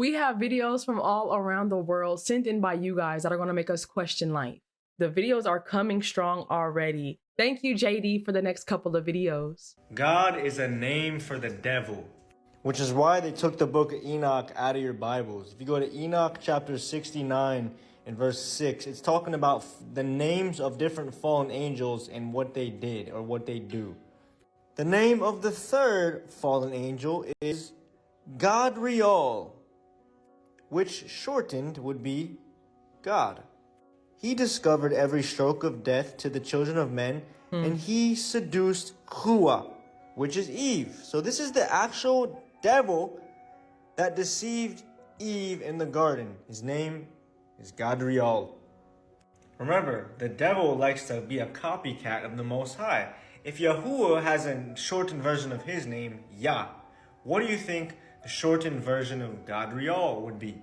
We have videos from all around the world sent in by you guys that are going to make us question life. The videos are coming strong already. Thank you, JD, for the next couple of videos. God is a name for the devil, which is why they took the book of Enoch out of your Bibles. If you go to Enoch chapter 69 and verse 6, it's talking about the names of different fallen angels and what they did or what they do. The name of the third fallen angel is Gadriel, which shortened would be God. He discovered every stroke of death to the children of men, and he seduced Hua, which is Eve. So this is the actual devil that deceived Eve in the garden. His name is Gadriel. Remember, the devil likes to be a copycat of the Most High. If Yahuwah has a shortened version of his name, Yah, what do you think the shortened version of Gadriel would be?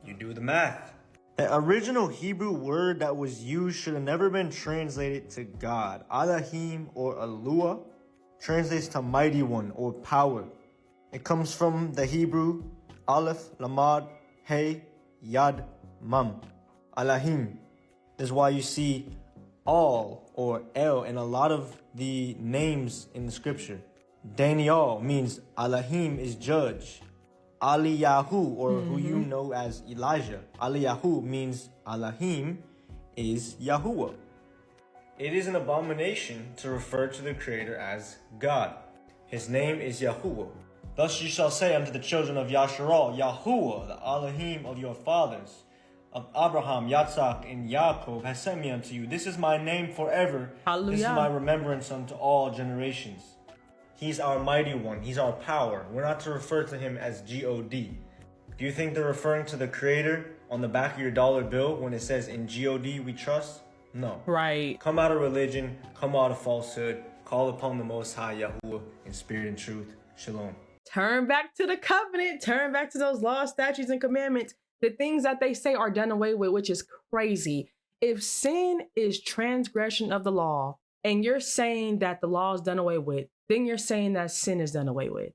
You do the math. The original Hebrew word that was used should have never been translated to God. Elohim or Alua translates to mighty one or power. It comes from the Hebrew Aleph, Lamad, Hey, Yad, Mam. Elohim. That's why you see Al or El in a lot of the names in the scripture. Daniel means Elohim is judge. Aliyahu, or who you know as Elijah. Aliyahu means Elohim is Yahuwah. It is an abomination to refer to the Creator as God. His name is Yahuwah. Thus you shall say unto the children of Yasharal, Yahuwah, the Elohim of your fathers, of Abraham, Yitzhak, and Yaakov, has sent me unto you. This is my name forever. Hallelujah. This is my remembrance unto all generations. He's our mighty one. He's our power. We're not to refer to him as G-O-D. Do you think they're referring to the Creator on the back of your dollar bill when it says in G-O-D we trust? No. Right. Come out of religion. Come out of falsehood. Call upon the Most High Yahuwah in spirit and truth. Shalom. Turn back to the covenant. Turn back to those laws, statutes, and commandments. The things that they say are done away with, which is crazy. If sin is transgression of the law, and you're saying that the law is done away with, then you're saying that sin is done away with.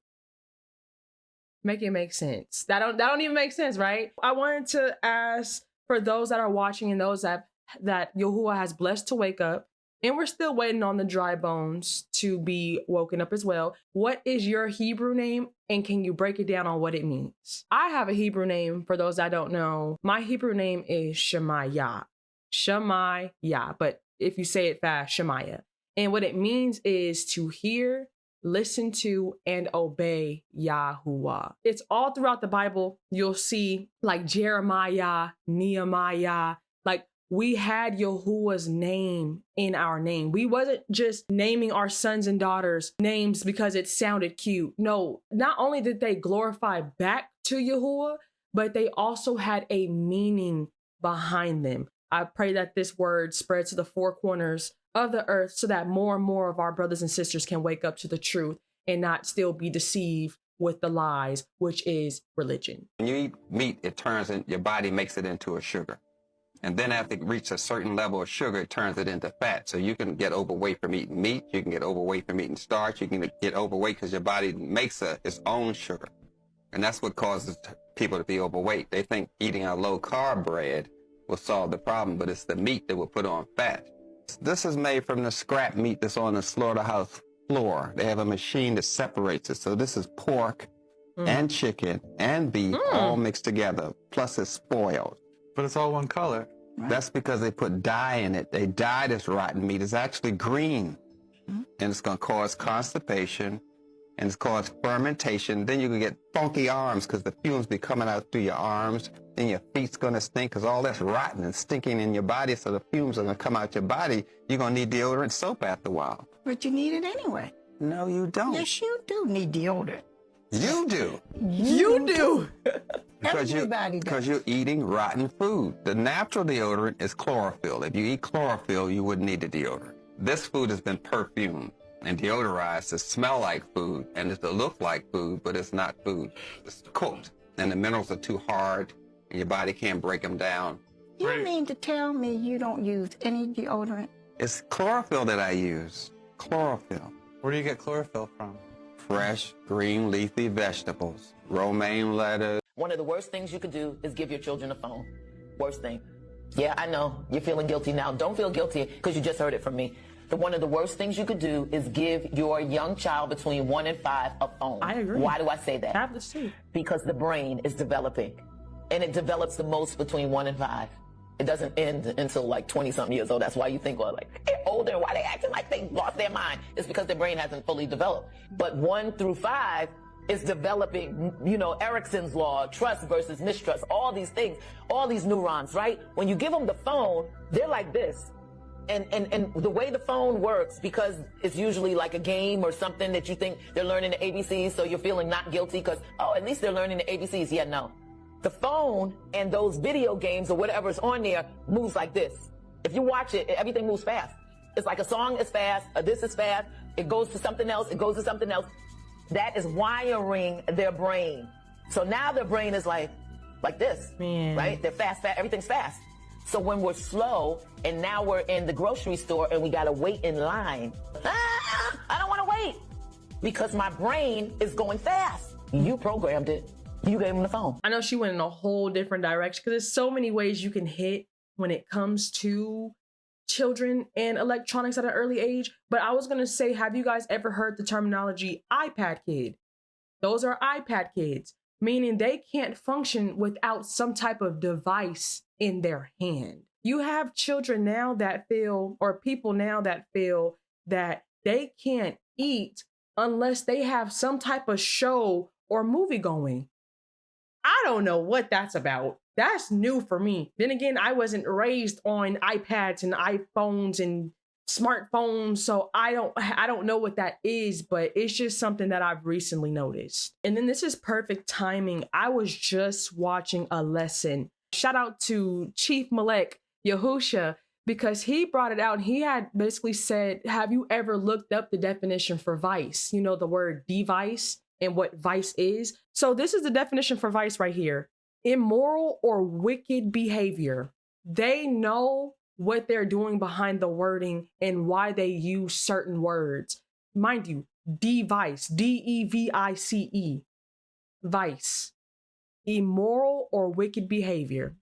Make it make sense. That don't even make sense, right? I wanted to ask for those that are watching and those that Yahuwah has blessed to wake up, and we're still waiting on the dry bones to be woken up as well. What is your Hebrew name, and can you break it down on what it means? I have a Hebrew name for those that don't know. My Hebrew name is Shemaiah. Shemaiah, but if you say it fast, Shemaiah. And what it means is to hear, listen to, and obey Yahuwah. It's all throughout the Bible. You'll see like Jeremiah, Nehemiah, like we had Yahuwah's name in our name. We wasn't just naming our sons and daughters names because it sounded cute. No, not only did they glorify back to Yahuwah, but they also had a meaning behind them. I pray that this word spreads to the four corners of the earth so that more and more of our brothers and sisters can wake up to the truth and not still be deceived with the lies, which is religion. When you eat meat, it turns in, your body makes it into a sugar. And then after it reaches a certain level of sugar, it turns it into fat. So you can get overweight from eating meat. You can get overweight from eating starch. You can get overweight because your body makes its own sugar. And that's what causes people to be overweight. They think eating a low-carb bread will solve the problem, but it's the meat that will put on fat. This is made from the scrap meat that's on the slaughterhouse floor. They have a machine that separates it. So this is pork and chicken and beef all mixed together, plus it's spoiled. But it's all one color. Right? That's because they put dye in it. They dye this rotten meat. It's actually green. And it's going to cause constipation, and it's cause fermentation. Then you can get funky arms because the fumes be coming out through your arms. Then your feet's going to stink because all that's rotten and stinking in your body, so the fumes are going to come out your body. You're going to need deodorant soap after a while. But you need it anyway. No, you don't. Yes, you do need deodorant. You do. You do. Everybody does. Because you're eating rotten food. The natural deodorant is chlorophyll. If you eat chlorophyll, you wouldn't need a deodorant. This food has been perfumed and deodorized to smell like food and to look like food, but it's not food. It's cooked, and the minerals are too hard, and your body can't break them down. You mean to tell me you don't use any deodorant? It's chlorophyll that I use. Chlorophyll. Where do you get chlorophyll from? Fresh, green, leafy vegetables. Romaine lettuce. One of the worst things you could do is give your children a phone. Worst thing. Yeah, I know. You're feeling guilty now. Don't feel guilty because you just heard it from me. One of the worst things you could do is give your young child between 1 and 5 a phone. I agree. Why do I say that? Tablets too. Because the brain is developing. And it develops the most between 1 and 5. It doesn't end until like 20-something years old. That's why you think, well, like, they're older. Why they acting like they lost their mind? It's because their brain hasn't fully developed. But 1 through 5 is developing, you know, Erickson's law, trust versus mistrust, all these things, all these neurons, right? When you give them the phone, they're like this. And the way the phone works, because it's usually like a game or something that you think they're learning the ABCs, so you're feeling not guilty because, oh, at least they're learning the ABCs. Yeah, no. The phone and those video games or whatever's on there moves like this. If you watch it, everything moves fast. It's like a song is fast, this is fast, it goes to something else, it goes to something else. That is wiring their brain. So now their brain is like this, right? They're fast, everything's fast. So when we're slow and now we're in the grocery store and we gotta wait in line, I don't wanna wait because my brain is going fast. You programmed it. You gave him the phone. I know she went in a whole different direction because there's so many ways you can hit when it comes to children and electronics at an early age. But I was gonna say, have you guys ever heard the terminology iPad kid? Those are iPad kids, meaning they can't function without some type of device in their hand. You have children now that feel, or people now that feel that they can't eat unless they have some type of show or movie going. I don't know what that's about. That's new for me. Then again, I wasn't raised on iPads and iPhones and smartphones, so I don't know what that is, but it's just something that I've recently noticed. And then this is perfect timing. I was just watching a lesson. Shout out to Chief Malek Yahusha, because he brought it out. He had basically said, have you ever looked up the definition for vice? You know, the word device and what vice is. So this is the definition for vice right here. Immoral or wicked behavior. They know what they're doing behind the wording and why they use certain words. Mind you, device, D-E-V-I-C-E, vice, immoral or wicked behavior.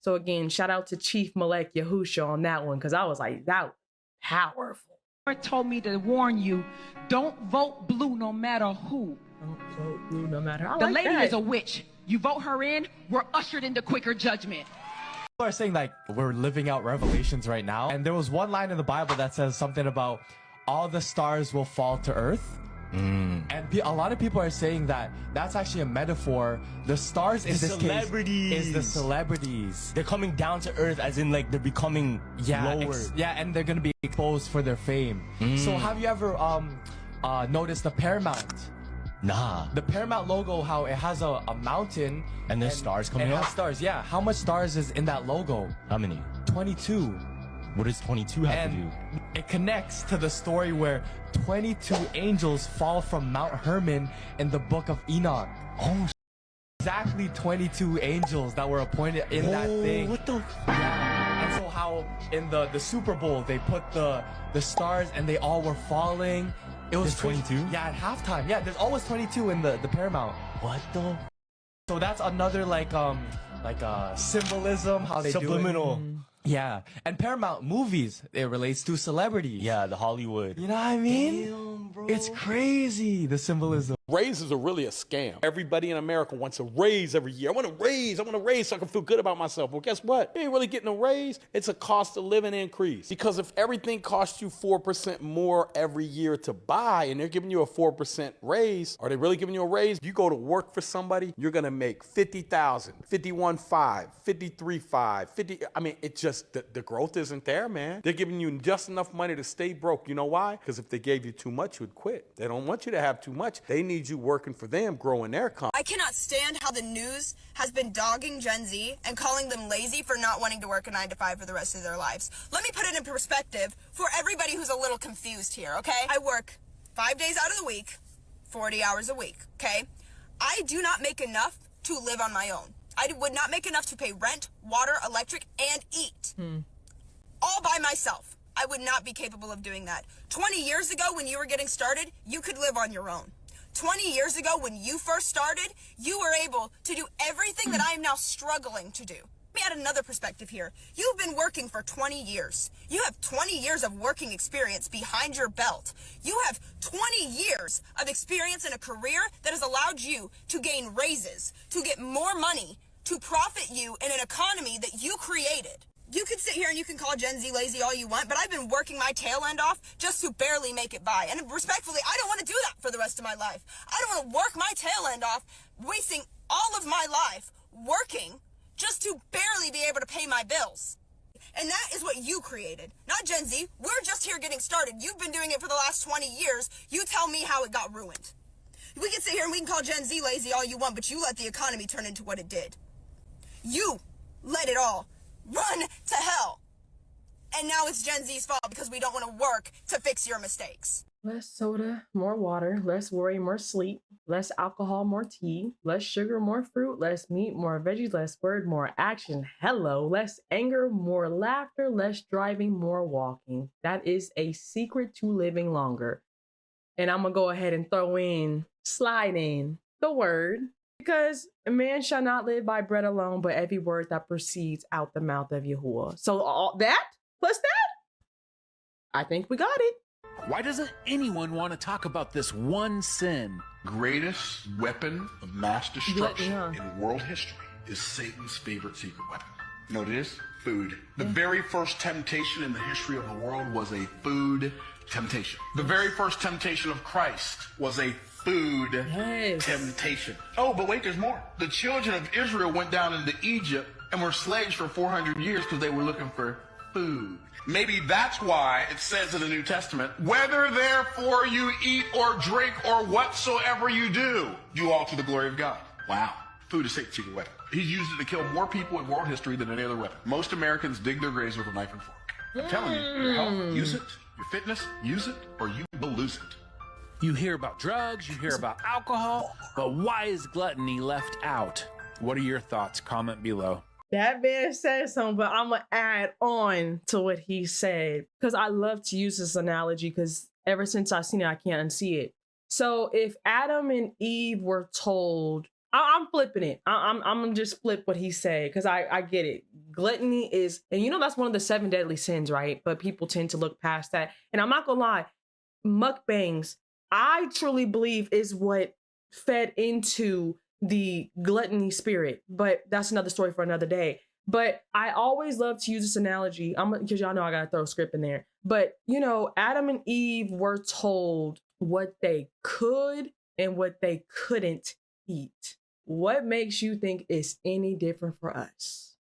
So again, shout out to Chief Malek Yahusha on that one, because I was like, that was powerful. Lord told me to warn you, don't vote blue no matter who. Don't vote blue no matter who. The lady is a witch. You vote her in, we're ushered into quicker judgment. People are saying like we're living out Revelations right now, and there was one line in the Bible that says something about all the stars will fall to earth. And a lot of people are saying that that's actually a metaphor. The stars in this case is the celebrities. They're coming down to earth, as in like they're becoming lower. And they're gonna be exposed for their fame. So have you ever noticed the Paramount? Nah. The Paramount logo, how it has a mountain and there's stars coming out? out? It has stars, yeah. How much stars is in that logo? How many? 22. What does 22 have to do? It connects to the story where 22 angels fall from Mount Hermon in the book of Enoch. Oh, exactly 22 angels that were appointed in that thing. What the? Yeah. And so how in the Super Bowl they put the stars and they all were falling. It was 22? Yeah, at halftime. Yeah, there's always 22 in the Paramount. What the? So that's another like symbolism, how they Subliminal. do it. Yeah, and Paramount movies, it relates to celebrities. Yeah, the Hollywood. You know what I mean? Damn, bro. It's crazy, the symbolism. Raises are really a scam. Everybody in America wants a raise every year. I want a raise so I can feel good about myself. Well, guess what? You ain't really getting a raise. It's a cost of living increase. Because if everything costs you 4% more every year to buy, and they're giving you a 4% raise, are they really giving you a raise? You go to work for somebody, you're gonna make $50,000, $51,500, $53,500, $50. I mean, it just the growth isn't there, man. They're giving you just enough money to stay broke. You know why? Because if they gave you too much, you'd quit. They don't want you to have too much. They need you working for them, growing their company. I cannot stand how the news has been dogging Gen Z and calling them lazy for not wanting to work a 9-to-5 for the rest of their lives. Let me put it in perspective for everybody who's a little confused here, okay? I work 5 days out of the week, 40 hours a week, okay? I do not make enough to live on my own. I would not make enough to pay rent, water, electric, and eat. All by myself. I would not be capable of doing that. 20 years ago when you were getting started, you could live on your own. 20 years ago when you first started, you were able to do everything that I am now struggling to do. Let me add another perspective here. You've been working for 20 years. You have 20 years of working experience behind your belt. You have 20 years of experience in a career that has allowed you to gain raises, to get more money, to profit you in an economy that you created. You can sit here and you can call Gen Z lazy all you want, but I've been working my tail end off just to barely make it by. And respectfully, I don't want to do that for the rest of my life. I don't want to work my tail end off, wasting all of my life working just to barely be able to pay my bills. And that is what you created, not Gen Z. We're just here getting started. You've been doing it for the last 20 years. You tell me how it got ruined. We can sit here and we can call Gen Z lazy all you want, but you let the economy turn into what it did. You let it all run to hell. And now it's Gen Z's fault because we don't want to work to fix your mistakes. Less soda, more water, less worry, more sleep, less alcohol, more tea, less sugar, more fruit, less meat, more veggies, less word, more action. Hello, less anger, more laughter, less driving, more walking. That is a secret to living longer. And I'm gonna go ahead and slide in the word, because a man shall not live by bread alone, but every word that proceeds out the mouth of Yahuwah. So all that plus that, I think we got it. Why doesn't anyone want to talk about this one sin? Greatest weapon of mass destruction in world history is Satan's favorite secret weapon. You know what it is? Food. The very first temptation in the history of the world was a food temptation. The very first temptation of Christ was a food temptation. Oh, but wait, there's more. The children of Israel went down into Egypt and were slaves for 400 years because they were looking for food. Maybe that's why it says in the New Testament, whether therefore you eat or drink or whatsoever you do all to the glory of God. Wow. Food is Satan's secret weapon. He's used it to kill more people in world history than any other weapon. Most Americans dig their graves with a knife and fork. I'm telling you, your health, use it. Your fitness, use it, or you will lose it. You hear about drugs, you hear about alcohol, but why is gluttony left out? What are your thoughts? Comment below. That man said something, but I'm going to add on to what he said, because I love to use this analogy, because ever since I've seen it, I can't unsee it. So if Adam and Eve were told, I'm flipping it. I'm going to just flip what he said, because I get it. Gluttony is, and you know, that's one of the 7 deadly sins, right? But people tend to look past that. And I'm not going to lie, mukbangs, I truly believe is what fed into the gluttony spirit, but that's another story for another day. But I always love to use this analogy, because y'all know I gotta throw a script in there. But you know, Adam and Eve were told what they could and what they couldn't eat. What makes you think it's any different for us?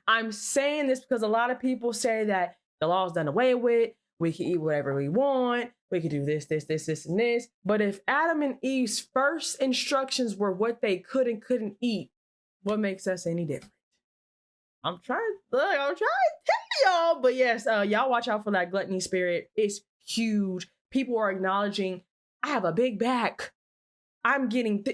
I'm saying this because a lot of people say that the law's done away with. We can eat whatever we want. We can do this, and this. But if Adam and Eve's first instructions were what they could and couldn't eat, what makes us any different? I'm trying to tell y'all. But yes, y'all watch out for that gluttony spirit. It's huge. People are acknowledging, I have a big back. I'm getting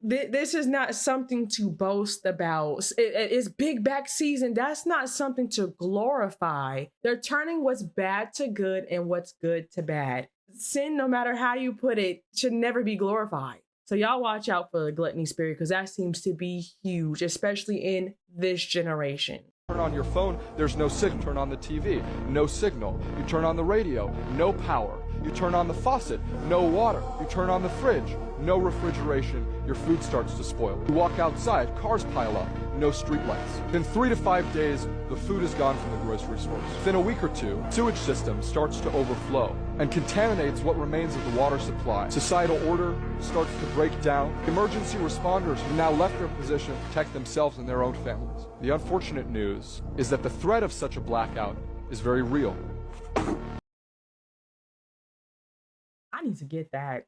this is not something to boast about. It's big back season. That's not something to glorify. They're turning what's bad to good and what's good to bad. Sin, no matter how you put it, should never be glorified. So y'all watch out for the gluttony spirit, because that seems to be huge, especially in this generation. Turn on your phone, there's no signal. Turn on the TV, no signal. You turn on the radio, no power. You turn on the faucet, no water. You turn on the fridge, no refrigeration. Your food starts to spoil. You walk outside, cars pile up, no streetlights. Within 3 to 5 days, the food is gone from the grocery stores. Within a week or two, sewage system starts to overflow and contaminates what remains of the water supply. Societal order starts to break down. Emergency responders have now left their position to protect themselves and their own families. The unfortunate news is that the threat of such a blackout is very real. I need to get that.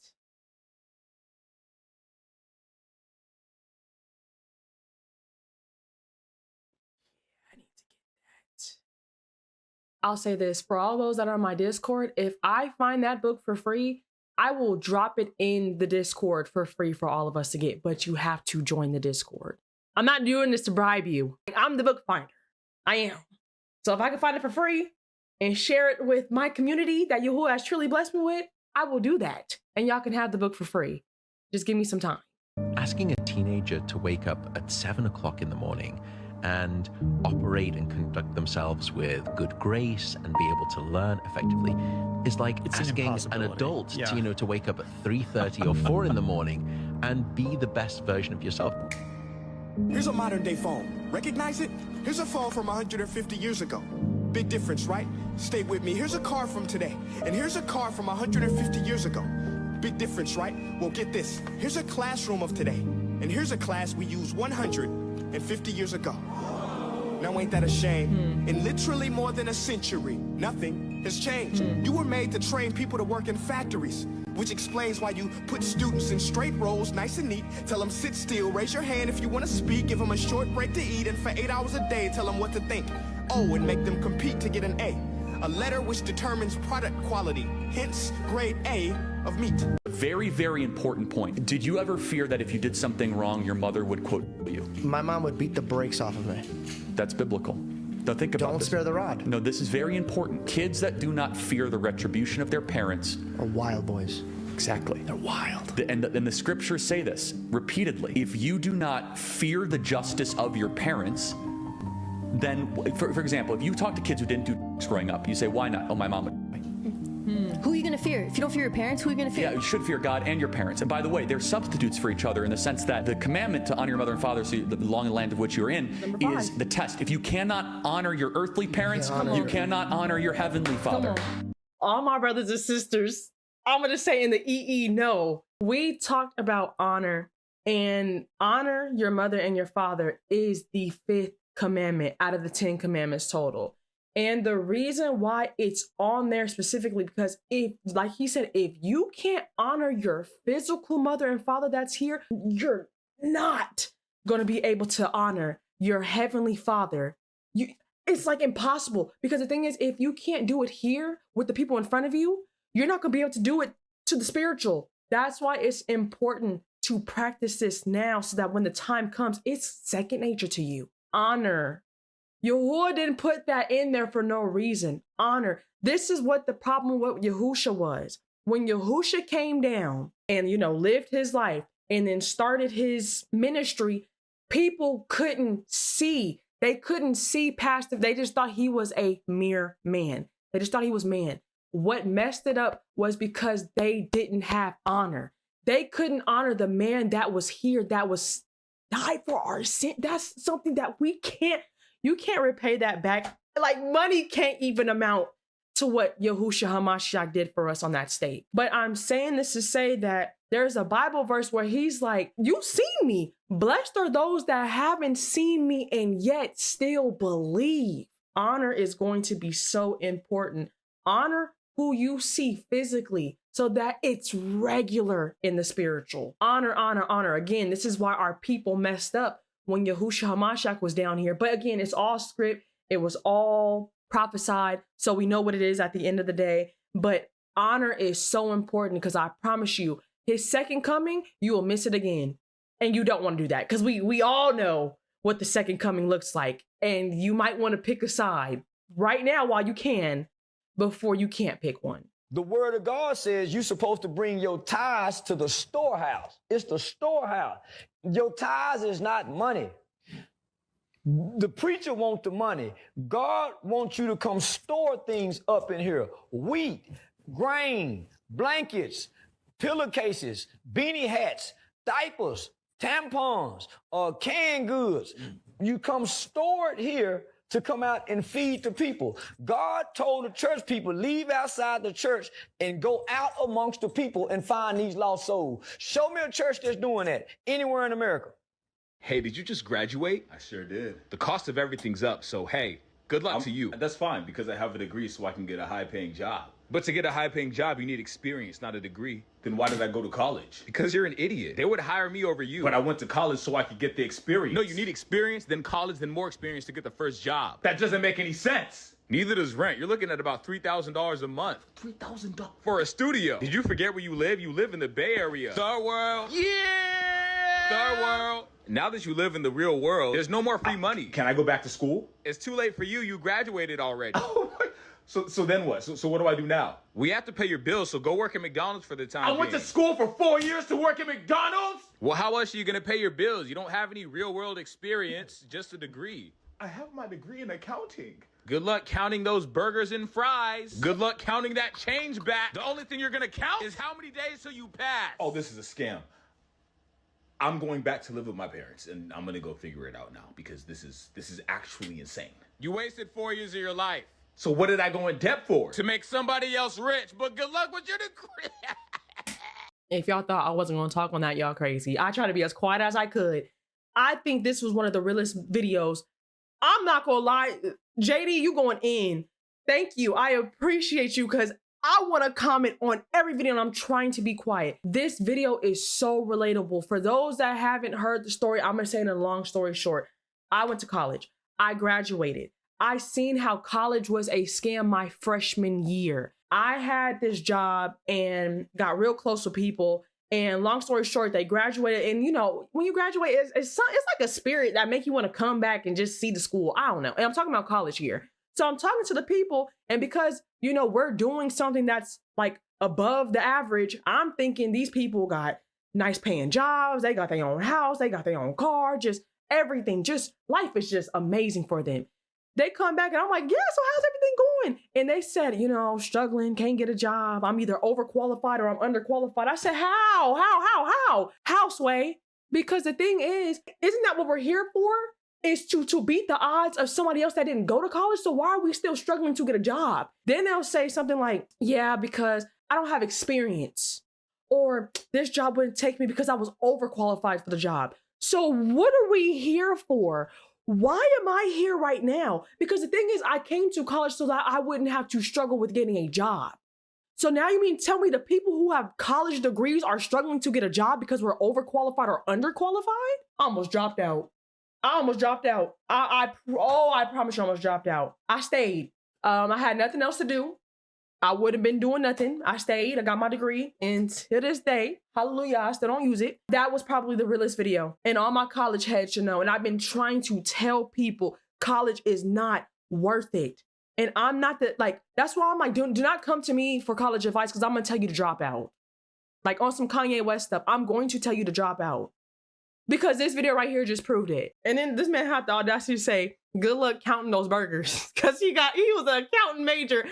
I'll say this, for all those that are on my Discord, if I find that book for free, I will drop it in the Discord for free for all of us to get, but you have to join the Discord. I'm not doing this to bribe you. I'm the book finder. I am. So if I can find it for free and share it with my community that Yahuwah has truly blessed me with, I will do that. And y'all can have the book for free. Just give me some time. Asking a teenager to wake up at 7 o'clock in the morning and operate and conduct themselves with good grace and be able to learn effectively is like asking an adult to wake up at 3:30 or 4 in the morning and be the best version of yourself. Here's a modern day phone. Recognize it? Here's a phone from 150 years ago. Big difference, right? Stay with me. Here's a car from today. And here's a car from 150 years ago. Big difference, right? Well, get this. Here's a classroom of today. And here's a class we used 150 years ago. Now ain't that a shame? In literally more than a century, nothing has changed. You were made to train people to work in factories, which explains why you put students in straight rows, nice and neat, tell them sit still, raise your hand if you want to speak, give them a short break to eat, and for 8 hours a day, tell them what to think. Oh, and make them compete to get an A. A letter which determines product quality, hence grade A of meat. Very, very important point. Did you ever fear that if you did something wrong, your mother would quote you? My mom would beat the brakes off of me. That's biblical. Now think about Don't this. spare the rod. No, this is very important. Kids that do not fear the retribution of their parents are wild boys. Exactly. They're wild. And the scriptures say this repeatedly. If you do not fear the justice of your parents, then, for example, if you talk to kids who didn't do growing up, you say, why not? Oh, my mom would. Who are you going to fear? If you don't fear your parents, who are you going to fear? Yeah, you should fear God and your parents. And by the way, they're substitutes for each other in the sense that the commandment to honor your mother and father, so the long in the land of which you're in, is the test. If you cannot honor your earthly parents, you cannot honor your heavenly father. All my brothers and sisters, I'm going to say in the EE, no. We talked about honor, and honor your mother and your father is the 5th commandment out of the 10 commandments total. And the reason why it's on there specifically, because if, like he said, if you can't honor your physical mother and father that's here, you're not going to be able to honor your heavenly father. It's like impossible, because the thing is, if you can't do it here with the people in front of you, you're not going to be able to do it to the spiritual. That's why it's important to practice this now, so that when the time comes, it's second nature to you. Honor. Yahuwah didn't put that in there for no reason. Honor. This is what the problem with Yahusha was. When Yahusha came down and, lived his life and then started his ministry, people couldn't see. They couldn't see past it. They just thought he was a mere man. They just thought he was man. What messed it up was because they didn't have honor. They couldn't honor the man that was here, that was died for our sin. That's something that you can't repay that back. Like, money can't even amount to what Yahushua HaMashiach did for us on that state. But I'm saying this to say that there's a Bible verse where he's like, you've seen me. Blessed are those that haven't seen me and yet still believe. Honor is going to be so important. Honor who you see physically, so that it's regular in the spiritual. Honor, honor, honor. Again, this is why our people messed up when Yahushua HaMashiach was down here. But again, it's all script. It was all prophesied. So we know what it is at the end of the day. But honor is so important, because I promise you, his second coming, you will miss it again. And you don't want to do that, because we all know what the second coming looks like. And you might want to pick a side right now while you can, before you can't pick one. The word of God says you're supposed to bring your tithes to the storehouse. It's the storehouse. Your tithes is not money. The preacher wants the money. God wants you to come store things up in here. Wheat, grain, blankets, pillowcases, beanie hats, diapers, tampons, canned goods. You come store it here to come out and feed the people. God told the church people, leave outside the church and go out amongst the people and find these lost souls. Show me a church that's doing that anywhere in America. Hey, did you just graduate? I sure did. The cost of everything's up, so hey, good luck to you. That's fine, because I have a degree so I can get a high-paying job. But to get a high-paying job, you need experience, not a degree. Then why did I go to college? Because you're an idiot. They would hire me over you. But I went to college so I could get the experience. No, you need experience, then college, then more experience to get the first job. That doesn't make any sense. Neither does rent. You're looking at about $3,000 a month. $3,000? For a studio. Did you forget where you live? You live in the Bay Area. Third world. Yeah! Third world. Now that you live in the real world, there's no more free money. Can I go back to school? It's too late for you. You graduated already. Oh my. So then what? So what do I do now? We have to pay your bills, so go work at McDonald's for the time I went to being. school for 4 years to work at McDonald's? Well, how else are you gonna pay your bills? You don't have any real world experience, just a degree. I have my degree in accounting. Good luck counting those burgers and fries. Good luck counting that change back. The only thing you're gonna count is how many days till you pass. Oh, this is a scam. I'm going back to live with my parents, and I'm gonna go figure it out now because this is actually insane. You wasted 4 years of your life. So what did I go in debt for? To make somebody else rich, but good luck with your degree. If y'all thought I wasn't gonna talk on that, y'all crazy. I tried to be as quiet as I could. I think this was one of the realest videos. I'm not gonna lie, JD, you going in. Thank you. I appreciate you because I want to comment on every video and I'm trying to be quiet. This video is so relatable. For those that haven't heard the story, I'm gonna say in a long story short. I went to college. I graduated. I seen how college was a scam my freshman year. I had this job and got real close with people. And long story short, they graduated. And you know, when you graduate, it's like a spirit that make you want to come back and just see the school. I don't know. And I'm talking about college here. So I'm talking to the people. And because, you know, we're doing something that's like above the average, I'm thinking these people got nice paying jobs. They got their own house. They got their own car, just everything. Just life is just amazing for them. They come back and I'm like, yeah, so how's everything going? And they said, you know, struggling, can't get a job. I'm either overqualified or I'm underqualified. I said, how, Sway? Because the thing is, isn't that what we're here for? Is to beat the odds of somebody else that didn't go to college. So why are we still struggling to get a job? Then they'll say something like, yeah, because I don't have experience. Or this job wouldn't take me because I was overqualified for the job. So what are we here for? Why am I here right now? Because the thing is, I came to college so that I wouldn't have to struggle with getting a job. So now you mean tell me the people who have college degrees are struggling to get a job because we're overqualified or underqualified? I almost dropped out. I promise you I almost dropped out. I stayed. I had nothing else to do. I would have been doing nothing. I stayed. I got my degree. And to this day, hallelujah, I still don't use it. That was probably the realest video. And all my college heads should know. And I've been trying to tell people college is not worth it. And I'm not that's why I'm like, do not come to me for college advice because I'm going to tell you to drop out. Like on some Kanye West stuff, I'm going to tell you to drop out. Because this video right here just proved it. And then this man had the audacity to say, good luck counting those burgers. Because he was an accountant major.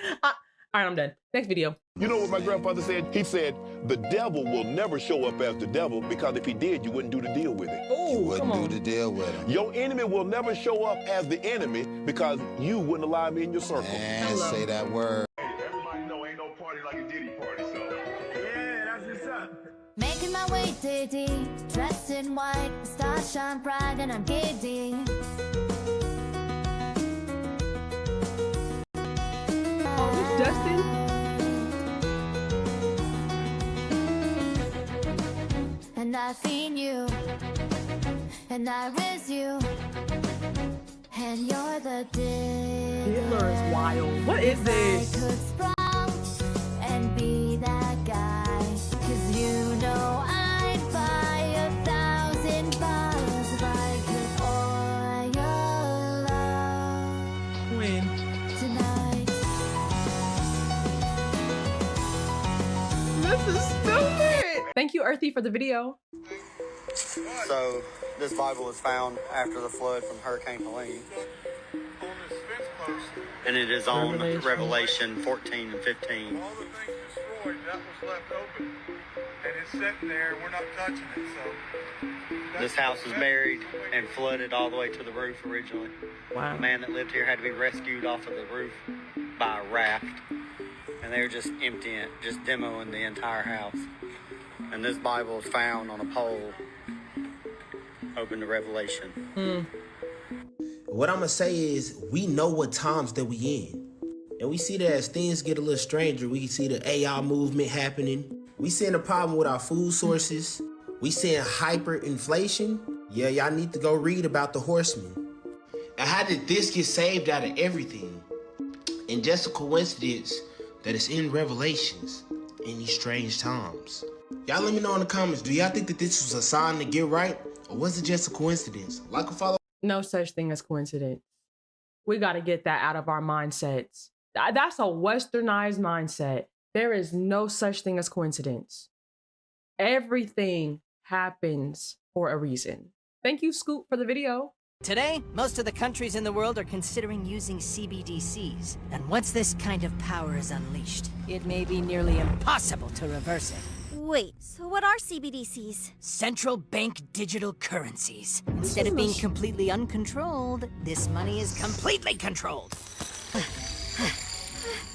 All right, I'm done. Next video. You know what my grandfather said? He said, the devil will never show up as the devil because if he did, you wouldn't do the deal with it. Ooh, you wouldn't do the deal with him. Your enemy will never show up as the enemy because you wouldn't allow me in your circle. And say that word. Hey, everybody know ain't no party like a Diddy party, so. Yeah, that's what's up. Making my way daily, dressed in white, stars shine bright and I'm giddy. Oh, this Dustin? And I seen you, and I raise you, and you're the day. Hitler is wild. What is this? I could sprawl and be that guy. 'Cause you know I'd buy 1,000 bottles if I could oil love tonight. This is stupid. Thank you, Earthy, for the video. So, this Bible was found after the flood from Hurricane Helene. And it is on Revelation 14 and 15. All the things destroyed, that was left open. And it's sitting there, and we're not touching it, so. This house was buried and flooded all the way to the roof originally. Wow. The man that lived here had to be rescued off of the roof by a raft. And they were just emptying it, just demoing the entire house. And this Bible was found on a pole, open to Revelation. What I'm gonna say is, we know what times that we in. And we see that as things get a little stranger, we see the AI movement happening. We seeing a problem with our food sources. We seeing hyperinflation. Yeah, y'all need to go read about the horsemen. And how did this get saved out of everything? And just a coincidence that it's in Revelations in these strange times. Y'all let me know in the comments, do y'all think that this was a sign to get right? Or was it just a coincidence? Like and follow. No such thing as coincidence. We got to get that out of our mindsets. That's a westernized mindset. There is no such thing as coincidence. Everything happens for a reason. Thank you, Scoop, for the video. Today, most of the countries in the world are considering using CBDCs. And once this kind of power is unleashed, it may be nearly impossible to reverse it. Wait, so what are CBDCs? Central bank digital currencies. Instead of being completely uncontrolled, this money is completely controlled.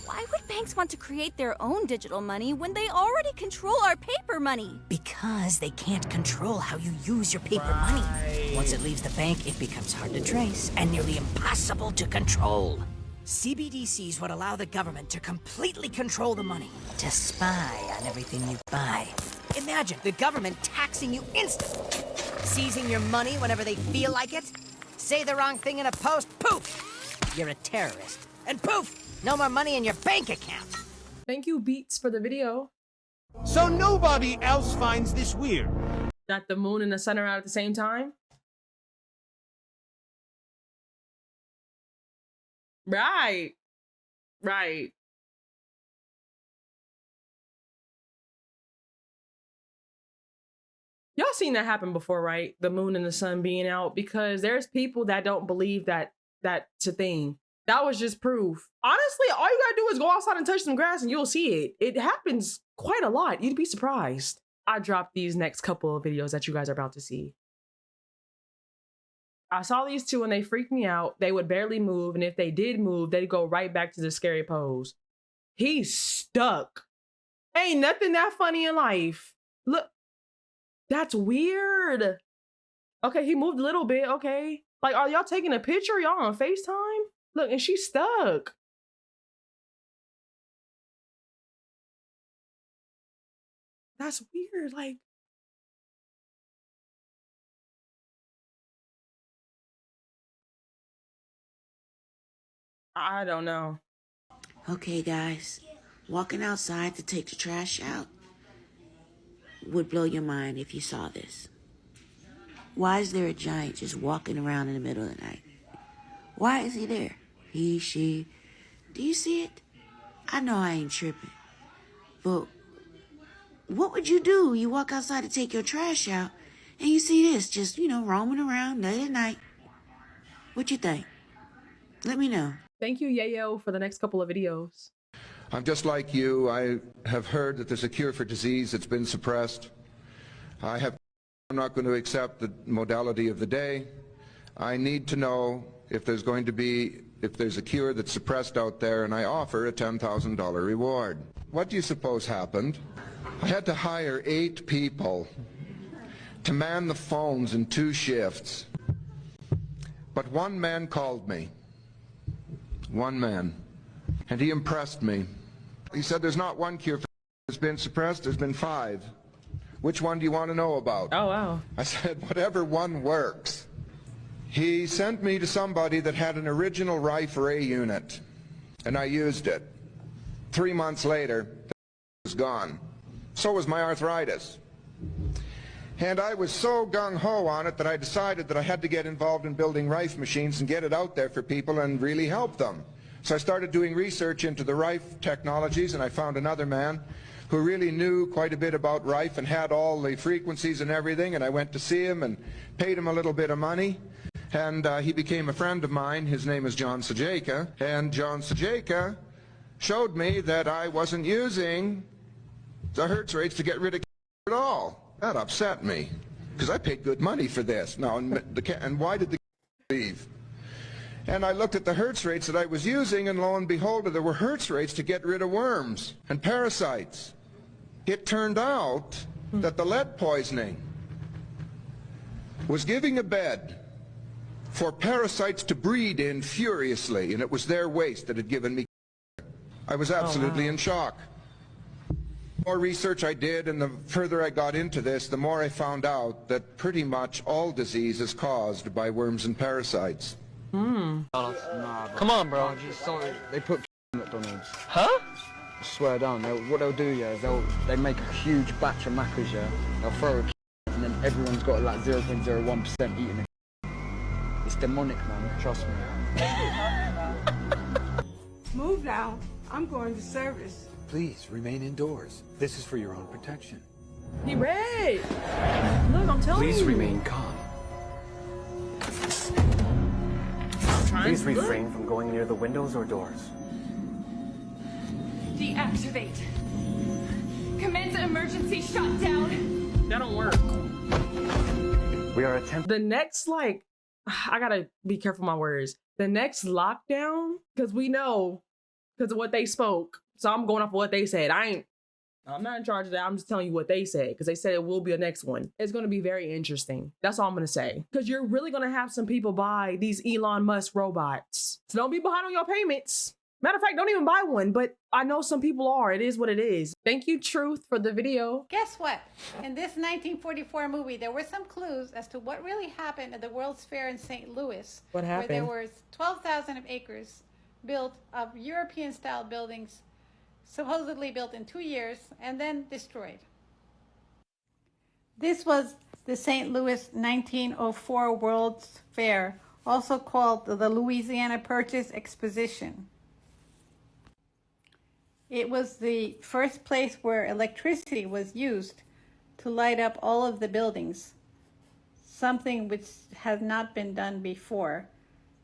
Why would banks want to create their own digital money when they already control our paper money? Because they can't control how you use your paper money. Once it leaves the bank, it becomes hard to trace and nearly impossible to control. CBDCs would allow the government to completely control the money, to spy on everything you buy. Imagine the government taxing you instantly, seizing your money whenever they feel like it. Say the wrong thing in a post, poof, you're a terrorist. And poof, no more money in your bank account. Thank you, Beats, for the video. So nobody else finds this weird? That the moon and the sun are out at the same time? Right. Right. Y'all seen that happen before, right? The moon and the sun being out, because there's people that don't believe that that's a thing. That was just proof. Honestly, all you gotta do is go outside and touch some grass and you'll see it. It happens quite a lot. You'd be surprised. I dropped these next couple of videos that you guys are about to see. I saw these two and they freaked me out. They would barely move, and if they did move, they'd go right back to the scary pose. He's stuck. Ain't nothing that funny in life. Look, that's weird. Okay, he moved a little bit, okay. Like, are y'all taking a picture? Y'all on FaceTime? Look, and she's stuck. That's weird, like. I don't know. Okay, guys, walking outside to take the trash out would blow your mind if you saw this. Why is there a giant just walking around in the middle of the night? Why is he there? He, she. Do you see it? I know I ain't tripping. But what would you do? You walk outside to take your trash out and you see this just, roaming around late at night. What you think? Let me know. Thank you, Yayo, for the next couple of videos. I'm just like you. I have heard that there's a cure for disease that's been suppressed. I'm not going to accept the modality of the day. I need to know if there's a cure that's suppressed out there, and I offer a $10,000 reward. What do you suppose happened? I had to hire 8 people to man the phones in 2 shifts. But one man called me. One man. And he impressed me. He said there's not one cure that's been suppressed, there's been 5. Which one do you want to know about? Oh, wow. I said, whatever one works. He sent me to somebody that had an original Rife Ray unit, and I used it. 3 months later, it was gone. So was my arthritis. And I was so gung-ho on it that I decided that I had to get involved in building Rife machines and get it out there for people and really help them. So I started doing research into the Rife technologies, and I found another man who really knew quite a bit about Rife and had all the frequencies and everything, and I went to see him and paid him a little bit of money. And he became a friend of mine. His name is John Sajeka. And John Sajeka showed me that I wasn't using the hertz rates to get rid of at all. That upset me, because I paid good money for this. Now, and why did the leave? And I looked at the hertz rates that I was using, and lo and behold, there were hertz rates to get rid of worms and parasites. It turned out that the lead poisoning was giving a bed for parasites to breed in furiously, and it was their waste that had given me. I was absolutely in shock. The more research I did and the further I got into this, the more I found out that pretty much all disease is caused by worms and parasites. Hmm. Come on, bro. They put in McDonald's. Huh? I swear down. What they'll do, yeah, is they make a huge batch of Maccas, yeah. They'll throw a and then everyone's got like 0.01% eating it. It's demonic, man. Trust me. Move now. I'm going to service. Please remain indoors. This is for your own protection. He red. Look, I'm telling you. Please remain calm. Please refrain from going near the windows or doors. Deactivate. Commence emergency shutdown. That don't work. We are attempting. The next, like, I gotta be careful with my words. The next lockdown, because we know, because of what they spoke. So I'm going off of what they said. I'm not in charge of that. I'm just telling you what they said, because they said it will be a next one. It's going to be very interesting. That's all I'm going to say. Because you're really going to have some people buy these Elon Musk robots. So don't be behind on your payments. Matter of fact, don't even buy one. But I know some people are. It is what it is. Thank you, Truth, for the video. Guess what? In this 1944 movie, there were some clues as to what really happened at the World's Fair in St. Louis. What happened? Where there were 12,000 acres built of European-style buildings, supposedly built in 2 years and then destroyed. This was the St. Louis 1904 World's Fair, also called the Louisiana Purchase Exposition. It was the first place where electricity was used to light up all of the buildings, something which has not been done before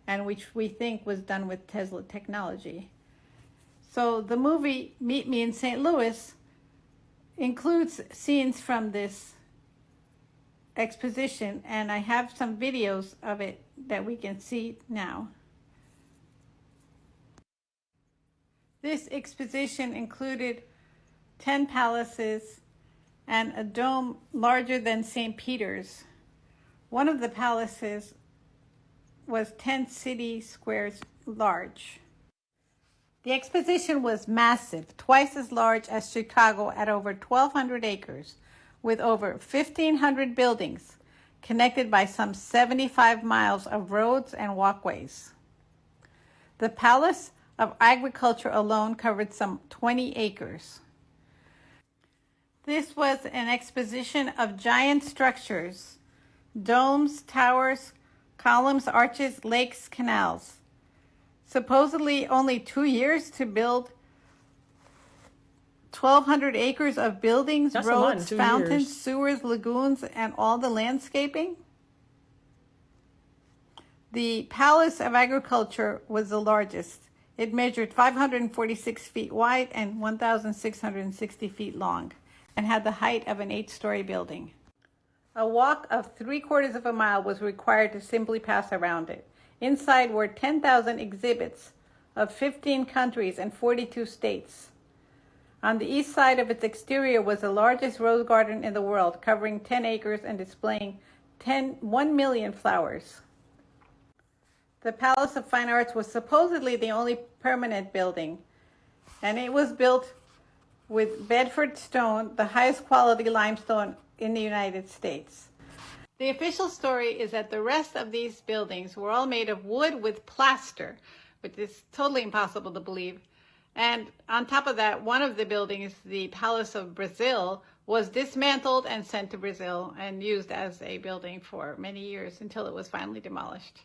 and which we think was done with Tesla technology. So the movie Meet Me in St. Louis includes scenes from this exposition, and I have some videos of it that we can see now. This exposition included 10 palaces and a dome larger than St. Peter's. One of the palaces was 10 city squares large. The exposition was massive, twice as large as Chicago at over 1,200 acres, with over 1,500 buildings connected by some 75 miles of roads and walkways. The Palace of Agriculture alone covered some 20 acres. This was an exposition of giant structures, domes, towers, columns, arches, lakes, canals. Supposedly only 2 years to build 1,200 acres of buildings, That's roads, fountains, years. sewers, lagoons, and all the landscaping. The Palace of Agriculture was the largest. It measured 546 feet wide and 1,660 feet long and had the height of an 8-story building. A walk of 3/4 of a mile was required to simply pass around it. Inside were 10,000 exhibits of 15 countries and 42 states. On the east side of its exterior was the largest rose garden in the world, covering 10 acres and displaying 1 million flowers. The Palace of Fine Arts was supposedly the only permanent building, and it was built with Bedford stone, the highest quality limestone in the United States. The official story is that the rest of these buildings were all made of wood with plaster, which is totally impossible to believe. And on top of that, one of the buildings, the Palace of Brazil, was dismantled and sent to Brazil and used as a building for many years until it was finally demolished.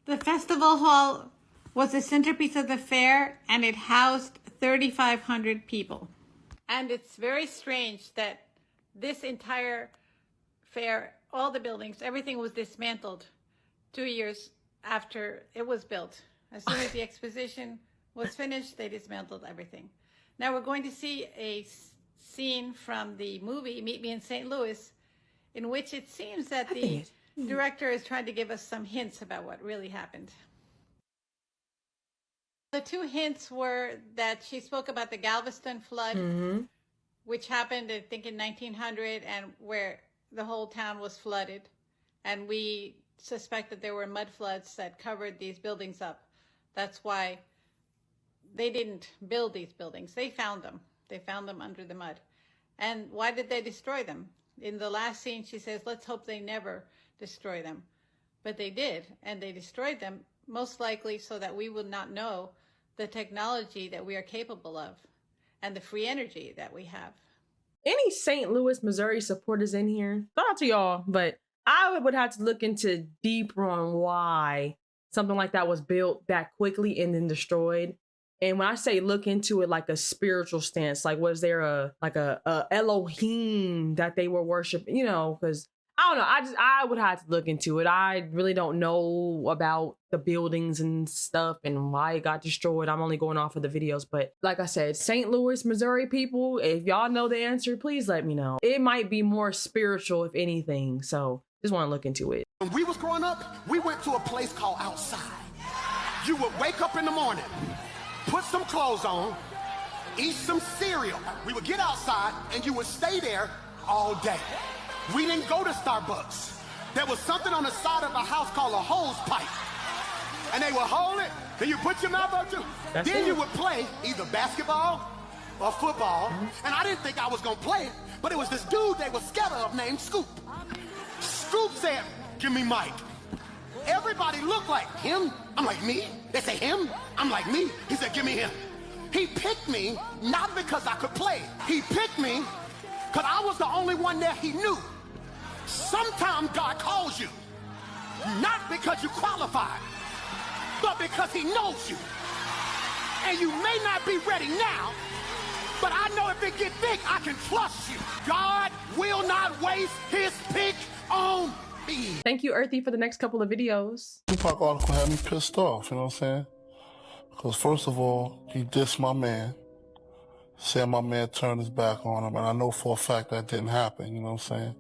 The festival hall was the centerpiece of the fair, and it housed 3,500 people. And it's very strange that this entire fair, all the buildings, everything was dismantled 2 years after it was built. As soon as the exposition was finished, they dismantled everything. Now we're going to see a scene from the movie Meet Me in St. Louis, in which it seems that the director is trying to give us some hints about what really happened. The 2 hints were that she spoke about the Galveston flood, which happened, I think, in 1900, and where the whole town was flooded. And we suspect that there were mud floods that covered these buildings up. That's why they didn't build these buildings. They found them. They found them under the mud. And why did they destroy them? In the last scene, she says, let's hope they never destroy them. But they did, and they destroyed them, most likely so that we will not know the technology that we are capable of and the free energy that we have. Any St. Louis, Missouri supporters in here? Shout out to y'all, but I would have to look into deeper on why something like that was built that quickly and then destroyed. And when I say look into it like a spiritual stance, like was there a Elohim that they were worshiping, you know, because I don't know. I would have to look into it. I really don't know about the buildings and stuff and why it got destroyed. I'm only going off of the videos. But like I said, St. Louis, Missouri people, if y'all know the answer, please let me know. It might be more spiritual, if anything. So just want to look into it. When we was growing up, we went to a place called outside. You would wake up in the morning, put some clothes on, eat some cereal. We would get outside and you would stay there all day. We didn't go to Starbucks. There was something on the side of a house called a hose pipe. And they would hold it, then you put your mouth up to. Then you would play either basketball or football. And I didn't think I was gonna play it, but it was this dude they were scared of named Scoop. Scoop said, give me Mike. Everybody looked like him. I'm like, me? They say him? I'm like, me? He said, give me him. He picked me not because I could play. He picked me because I was the only one there he knew. Sometimes God calls you, not because you qualified, but because he knows you. And you may not be ready now, but I know if it get big, I can trust you. God will not waste his pick on me. Thank you, Earthy, for the next couple of videos. Tupac article had me pissed off, you know what I'm saying? Because first of all, he dissed my man, said my man turned his back on him, and I know for a fact that didn't happen, you know what I'm saying?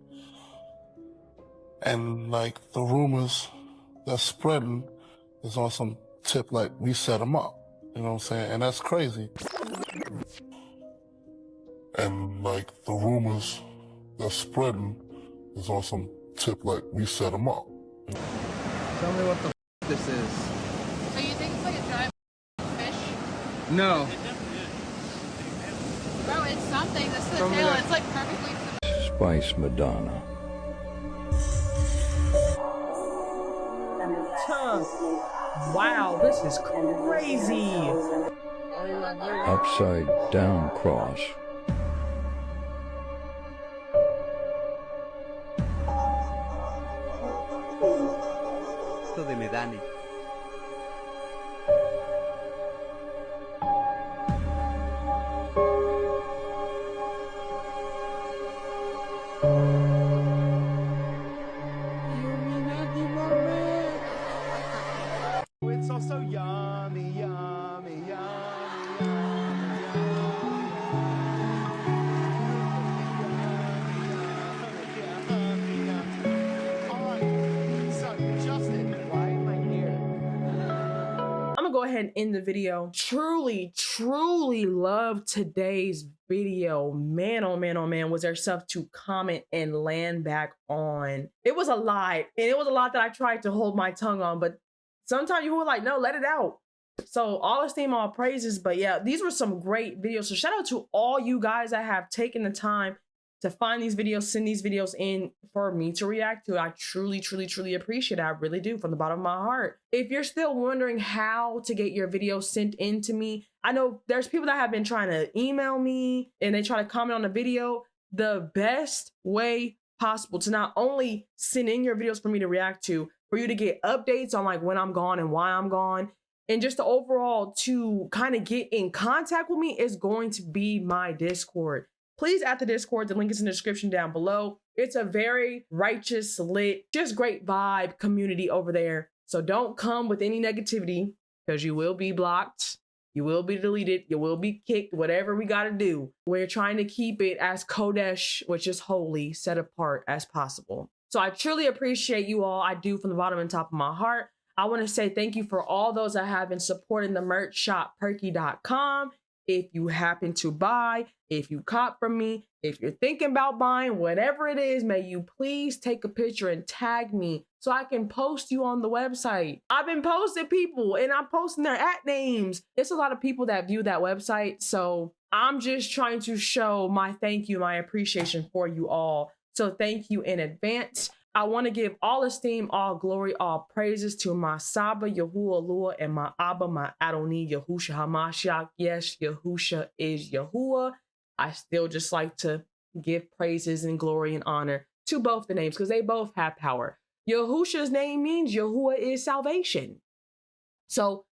And like the rumors that's spreading is on some tip like we set him up, you know what I'm saying? And that's crazy. And like the rumors that's spreading is on some tip like we set him up. Tell me what the this is. So you think it's like a giant fish? No. Bro, it's something. This is the Tell me tail. that. It's like perfectly. Spice Madonna. Wow, this is crazy. Upside down cross. De Medani. It's also yummy, yummy, yummy, I'm gonna go ahead and end the video. Truly, truly love today's video. Man, oh man, oh man, was there stuff to comment and land back on. It was a lot, and it was a lot that I tried to hold my tongue on, but sometimes you were like, no, let it out. So all esteem, all praises. But yeah, these were some great videos. So shout out to all you guys that have taken the time to find these videos, send these videos in for me to react to. I truly, truly, truly appreciate it. I really do, from the bottom of my heart. If you're still wondering how to get your videos sent in to me, I know there's people that have been trying to email me and they try to comment on the video. The best way possible to not only send in your videos for me to react to, for you to get updates on like when I'm gone and why I'm gone, and just the overall to kind of get in contact with me, is going to be my Discord. Please add the Discord. The link is in the description down below. It's a very righteous, lit, just great vibe community over there. So don't come with any negativity, because you will be blocked. You will be deleted. You will be kicked. Whatever we got to do. We're trying to keep it as Kodesh, which is holy, set apart as possible. So I truly appreciate you all. I do, from the bottom and top of my heart. I want to say thank you for all those that have been supporting the merch shop, Perkyy.com. If you happen to buy, if you cop from me, if you're thinking about buying, whatever it is, may you please take a picture and tag me so I can post you on the website. I've been posting people and I'm posting their @ names. There's a lot of people that view that website. So I'm just trying to show my thank you, my appreciation for you all. So thank you in advance. I want to give all esteem, all glory, all praises to my Saba, Yahuwah, Lua, and my Abba, my Adonai, Yahusha HaMashiach. Yes, Yahusha is Yahuwah. I still just like to give praises and glory and honor to both the names, because they both have power. Yahusha's name means Yahuwah is salvation. So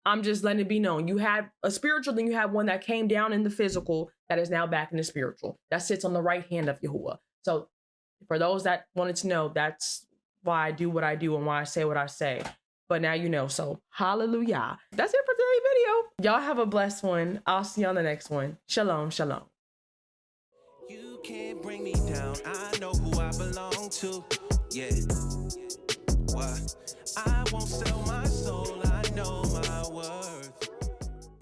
I'm just letting it be known. You have a spiritual, then you have one that came down in the physical that is now back in the spiritual. That sits on the right hand of Yahuwah. So for those that wanted to know, that's why I do what I do and why I say what I say. But now you know. So hallelujah. That's it for today's video. Y'all have a blessed one. I'll see you on the next one. Shalom, shalom. You can't bring me down. I know who I belong to. Yeah. What? I won't sell my